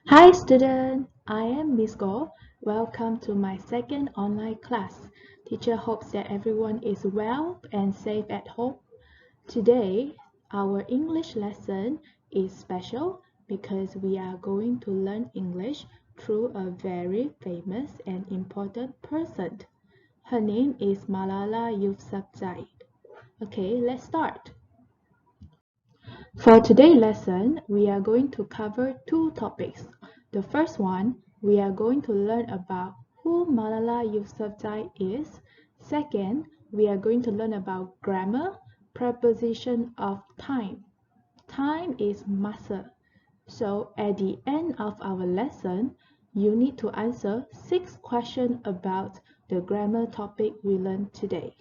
Hi student, I am Miss Go. Welcome to my second online class. Teacher hopes that everyone is well and safe at home. Today, our English lesson is special because we are going to learn English through a very famous and important person. Her name is Malala Yousafzai. Okay, let's start. For today's lesson, we are going to cover two topics. The first one, we are going to learn about who Malala Yousafzai is. Second, we are going to learn about grammar, preposition of time. Time is masa. So at the end of our lesson, you need to answer 6 questions about the grammar topic we learned today.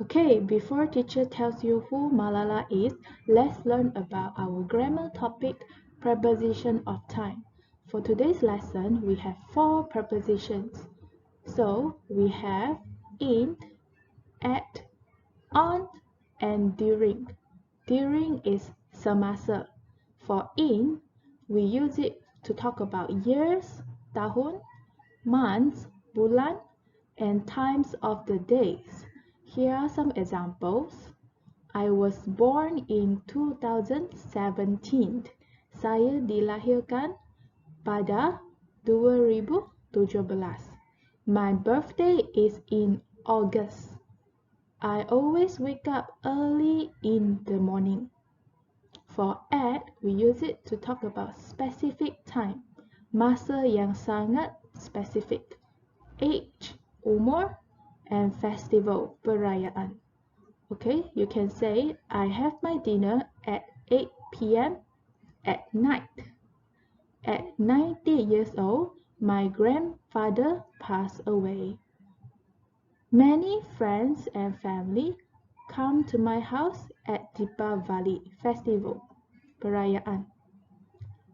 Okay, before teacher tells you who Malala is, let's learn about our grammar topic, preposition of time. For today's lesson, we have 4 prepositions. So, we have in, at, on, and during. During is semasa. For in, we use it to talk about years, tahun, months, bulan, and times of the days. Here are some examples. I was born in 2017. Saya dilahirkan pada 2017. My birthday is in August. I always wake up early in the morning. For at, we use it to talk about specific time. Masa yang sangat specific. Age, umur, and festival, perayaan. Okay, you can say, I have my dinner at 8 p.m. at night. At 90 years old, my grandfather passed away. Many friends and family come to my house at Deepavali festival, perayaan.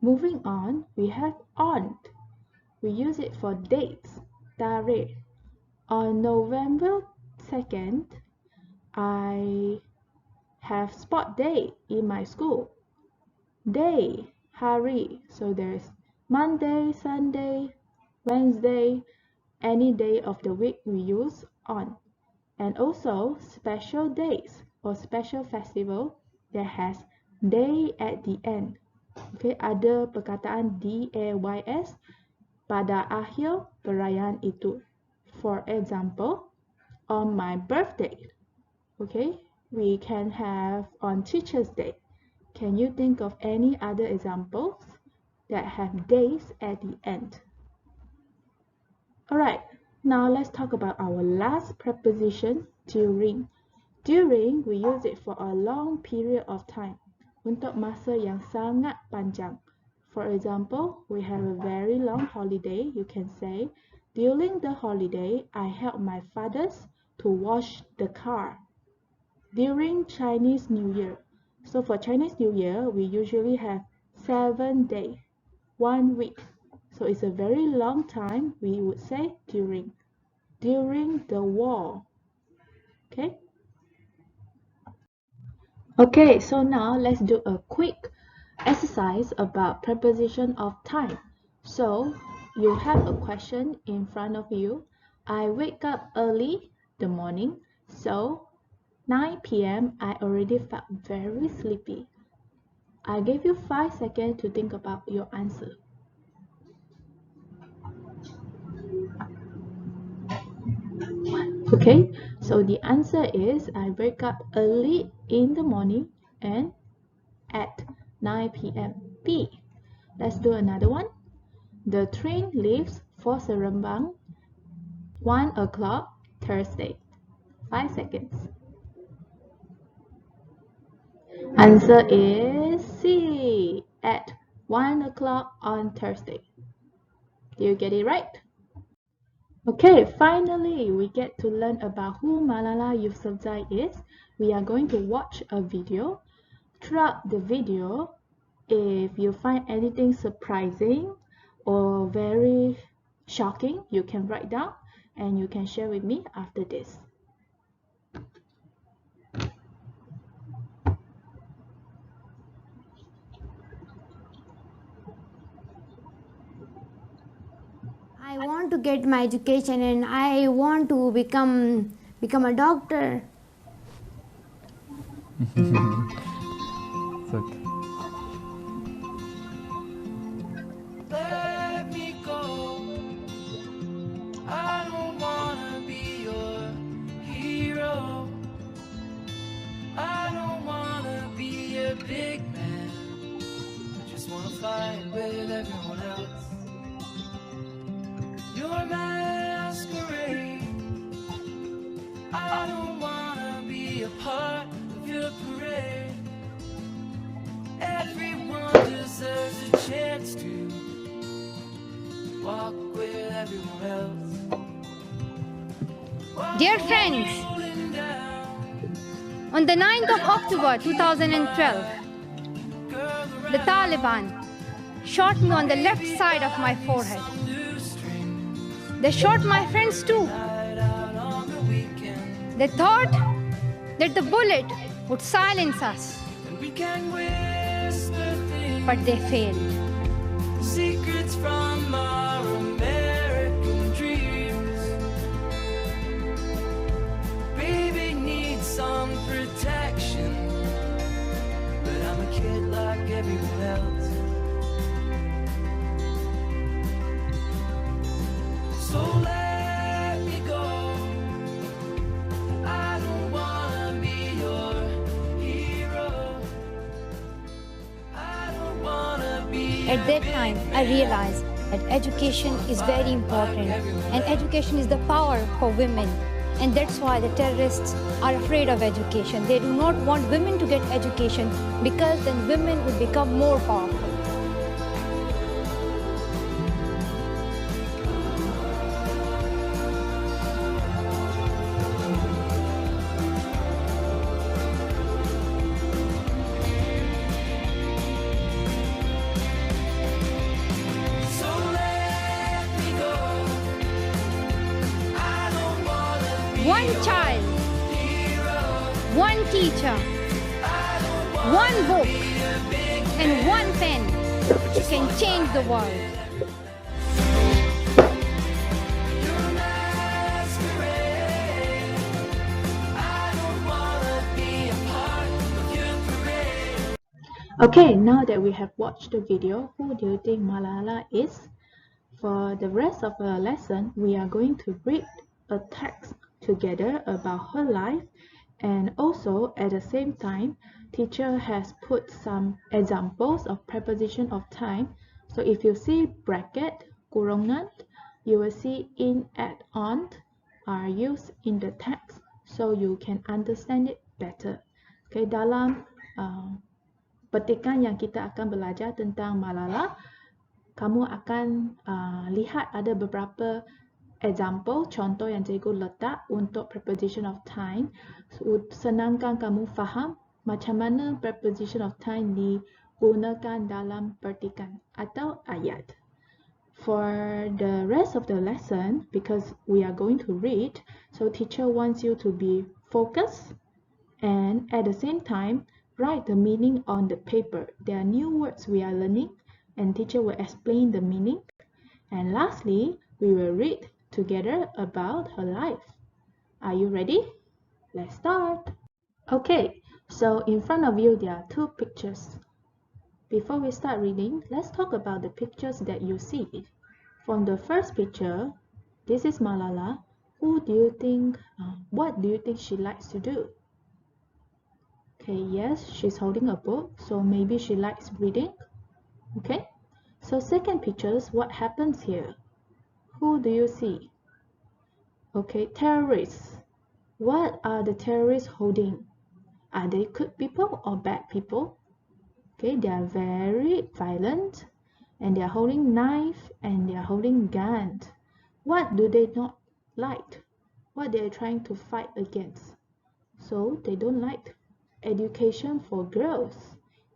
Moving on, we have on. We use it for dates, tarikh. On November 2nd, I have sport day in my school. Day, hari. So there's Monday, Sunday, Wednesday, any day of the week we use on. And also special days or special festival that has day at the end. Okay, ada perkataan days pada akhir perayaan itu. For example, on my birthday. Okay, we can have on Teacher's Day. Can you think of any other examples that have days at the end? Alright, now let's talk about our last preposition, during. During, we use it for a long period of time. Untuk masa yang sangat panjang. For example, we have a very long holiday. You can say, during the holiday, I helped my fathers to wash the car. During Chinese New Year. So for Chinese New Year, we usually have 7 days, 1 week. So it's a very long time, we would say during. During the war. Okay? Okay, so now let's do a quick exercise about preposition of time. So you have a question in front of you. I wake up early the morning, so 9 p.m. I already felt very sleepy. I gave you 5 seconds to think about your answer. Okay, so the answer is I wake up early in the morning and at 9 p.m. B. Let's do another one. The train leaves for Serembang 1 o'clock Thursday. 5 seconds. Answer is C. At 1 o'clock on Thursday. Do you get it right? Okay, finally, we get to learn about who Malala Yousafzai is. We are going to watch a video. Throughout the video, if you find anything surprising or very shocking, you can write down and you can share with me after this. I want to get my education and I want to become a doctor. It's okay. Let me go. I don't wanna be your hero. I don't wanna be a big man. I just wanna fight with everyone else. Your masquerade. I don't wanna be a part of your parade. Everyone deserves a chance to walk with everyone else. Dear friends, on the 9th of October 2012, the Taliban shot me on the left side of my forehead. They shot my friends too. They thought that the bullet would silence us, but they failed. Secrets from our American dreams. Baby needs some protection, but I'm a kid like everyone else. So let me go. I don't wanna be your hero. I don't wanna be. At that time, I realized that education is very important and education is the power for women. And that's why the terrorists are afraid of education. They do not want women to get education because then women will become more powerful. So let me go. I don't wanna be One child, hero. one teacher, one book, and one pen can change the world. Your masquerade. I don't wanna be a part of your parade. Okay, now that we have watched the video, who do you think Malala is? For the rest of the lesson, we are going to read a text together about her life, and also at the same time, teacher has put some examples of preposition of time. So if you see bracket, kurungan, you will see in, at, on are used in the text, so you can understand it better. Okay, dalam petikan yang kita akan belajar tentang Malala, kamu akan lihat ada beberapa example, contoh yang cikgu letak untuk preposition of time, senangkan kamu faham macam mana preposition of time digunakan dalam petikan atau ayat. For the rest of the lesson, because we are going to read, so teacher wants you to be focused and at the same time write the meaning on the paper. There are new words we are learning and teacher will explain the meaning. And lastly, we will read together about her life. Are you ready? Let's start. Okay, so in front of you there are two pictures. Before we start reading, let's talk about the pictures that you see. From the first picture, this is Malala. What do you think she likes to do? Okay, yes, she's holding a book, so maybe she likes reading. Okay, so second pictures, what happens here? Who do you see? Okay, terrorists. What are the terrorists holding? Are they good people or bad people? Okay, they are very violent and they are holding knife and they are holding guns. What do they not like? What they are trying to fight against? So they don't like education for girls.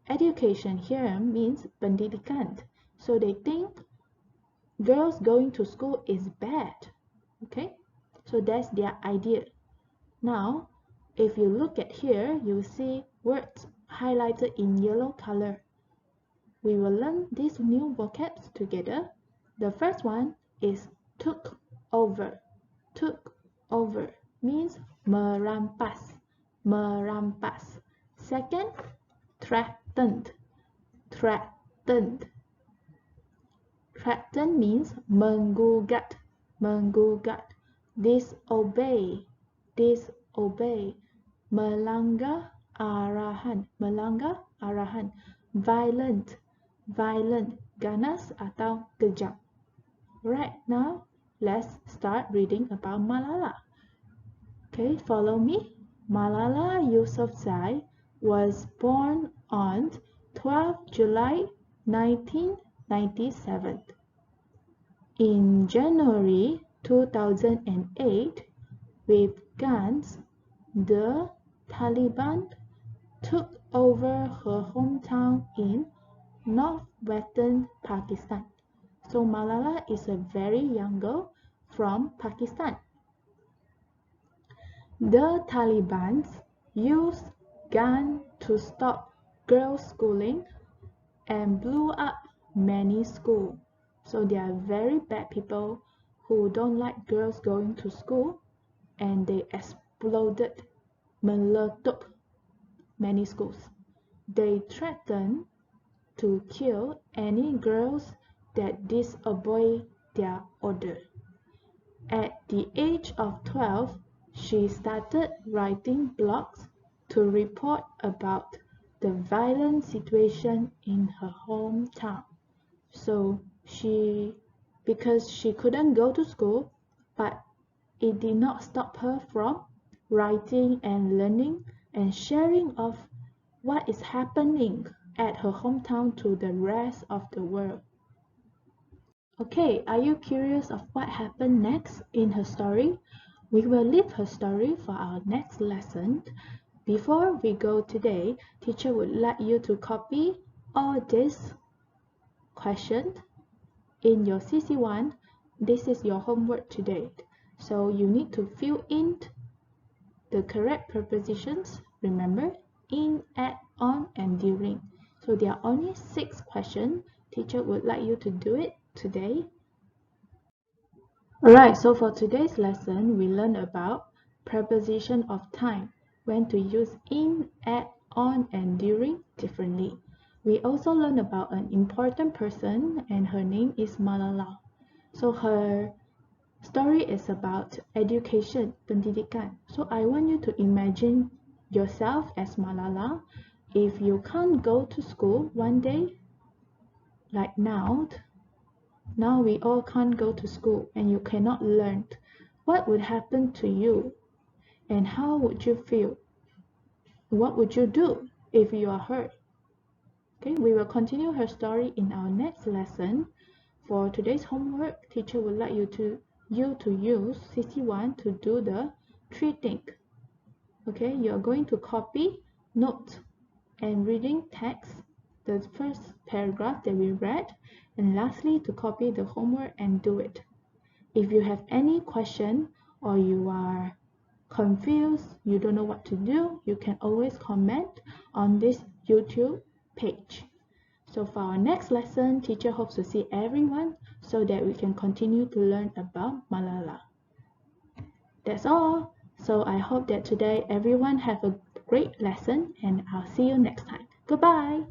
Education here means pendidikan. So they think girls going to school is bad. Okay, so that's their idea. Now, if you look at here, you see words highlighted in yellow color. We will learn these new vocabs together. The first one is took over. Took over means merampas. Merampas. Second, threatened. Threatened. Threaten means menggugat. Menggugat. Disobey. Disobey. Melanggar arahan. Melanggar arahan. Violent. Violent. Ganas atau kejam. Right now, let's start reading about Malala. Okay, follow me. Malala Yousafzai was born on 12 July 1997. In January 2008, with guns, the Taliban took over her hometown in northwestern Pakistan. So Malala is a very young girl from Pakistan. The Taliban used guns to stop girls' schooling and blew up many schools. So they are very bad people who don't like girls going to school, and they exploded, meletup, many schools. They threatened to kill any girls that disobey their order. At the age of 12, she started writing blogs to report about the violent situation in her hometown. So because she couldn't go to school, but it did not stop her from writing and learning and sharing of what is happening at her hometown to the rest of the world. Okay, are you curious of what happened next in her story? We will leave her story for our next lesson. Before we go today, teacher would like you to copy all these questions in your CC1. This is your homework today. So you need to fill in the correct prepositions. Remember, in, at, on, and during. So there are only 6 questions. Teacher would like you to do it today. Alright, so for today's lesson, we learn about preposition of time, when to use in, at, on, and during differently. We also learn about an important person, and her name is Malala. So her story is about education, pendidikan. So I want you to imagine yourself as Malala. If you can't go to school one day, like now we all can't go to school and you cannot learn, what would happen to you and how would you feel? What would you do if you are her? Okay, we will continue her story in our next lesson. For today's homework, teacher would like you to use CC1 to do the 3 things. Okay, you are going to copy, note, and reading text, the first paragraph that we read, and lastly to copy the homework and do it. If you have any question or you are confused, you don't know what to do, you can always comment on this YouTube page. So for our next lesson, teacher hopes to see everyone so that we can continue to learn about Malala. That's all. So I hope that today everyone have a great lesson and I'll see you next time. Goodbye.